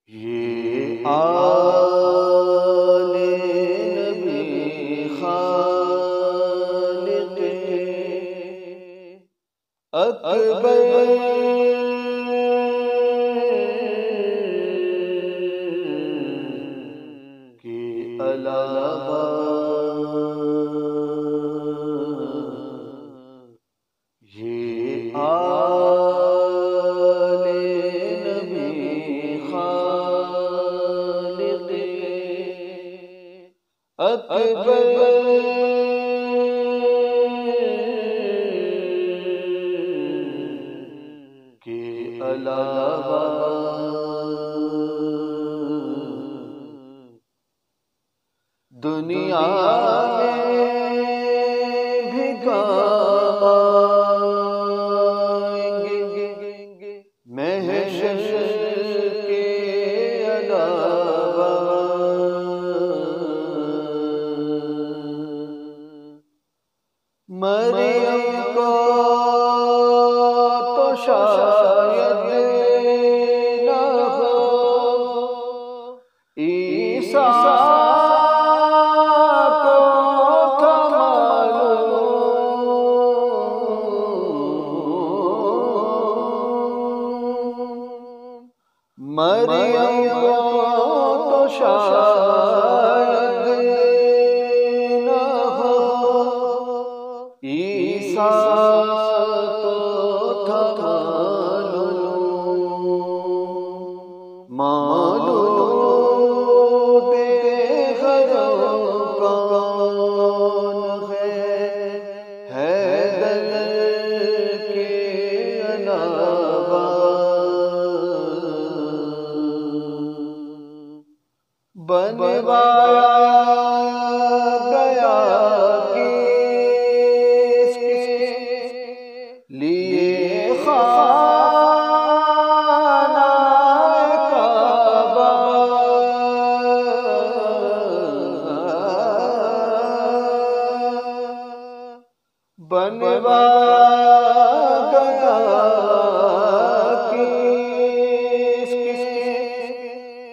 یہ آل نبی خالق اکبر کے علاوہ یہ آل نبی خالق اکبر کے علاوہ دنیا میں بھی گائیں گے محشر کے علاوہ مریم کو تو شاید نہ ہو عیسیٰ مریم کو تو شاید نہ ہو عیسیٰ تو تھا مولود گھروں کون ہے حیدر کے علاوہ بنوایا گیا کس لیے خانہ کعبہ بنوایا گیا کس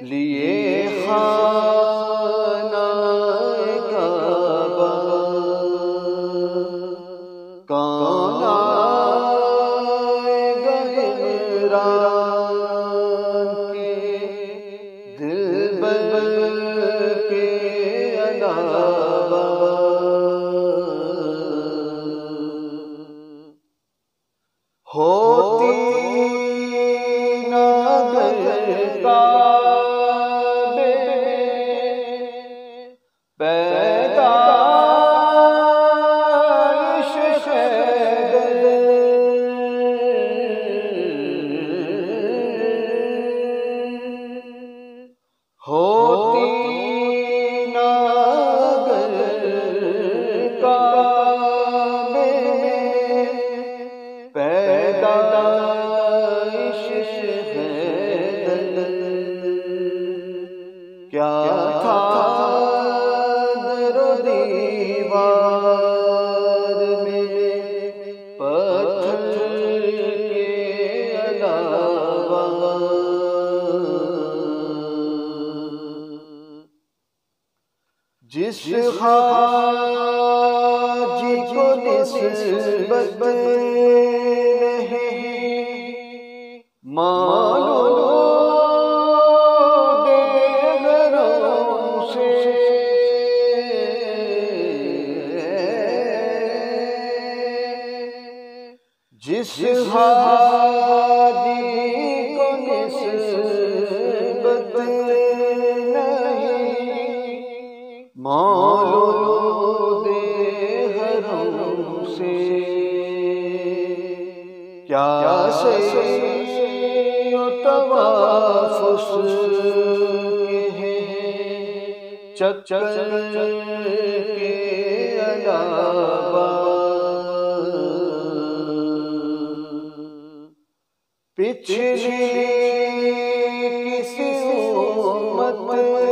لیے خانہ کعبہ کون آئے گا عمران کے دلبر کے علاوہ ہوتی نہ پیدائش حیدر ہوتی نہ اگر کعبے پیدائش حیدر کیا تھا دیوار میں پتھر کے علاوہ جس حاجی کو نسبت نہیں مولود گھروں سے جس حاجی کو نسبت نہیں مولود گھروں سے کیا سے تواف کے چکر کے علاوہ پچھلی کسی امت میں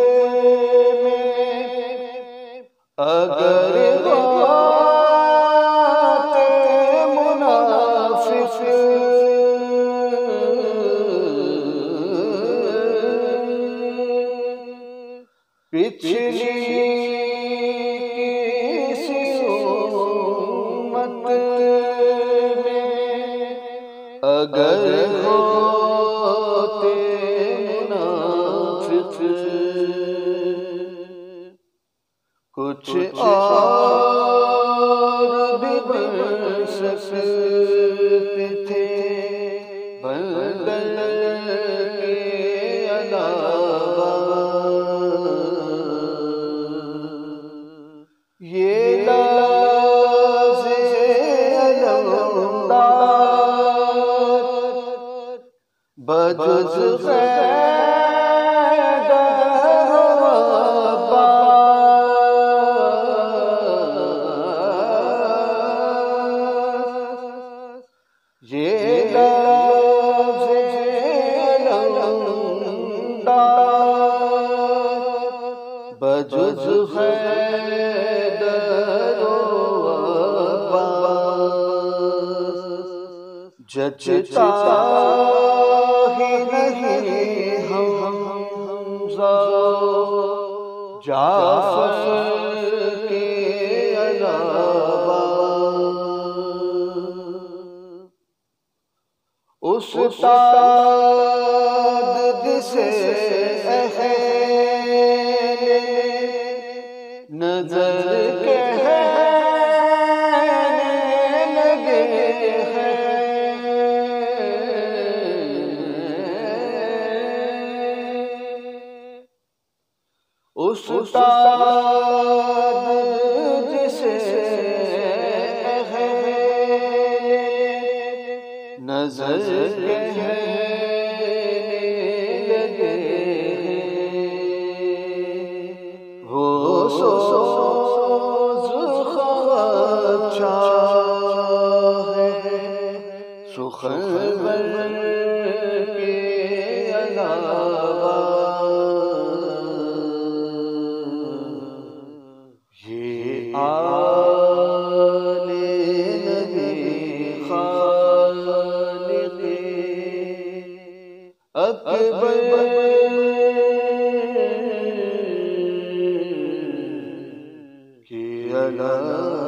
اگر بات منافق پچھلی کسی امت میں اگر ہوتے منافق کچھ اور بھی بن سکتے تھے بندر کے علاوہ یہ لفظ علمدار بجز بجز حیدر و عباس جچتا ہی نہیں حمزہ جعفر کے علاوہ استاد جسے نظر کہنے لگے ہیں استاد جسے نظر کہنے لگے وہ سخنور کے علاوہ یہ آل نبی خالق اکبر کی علاوہ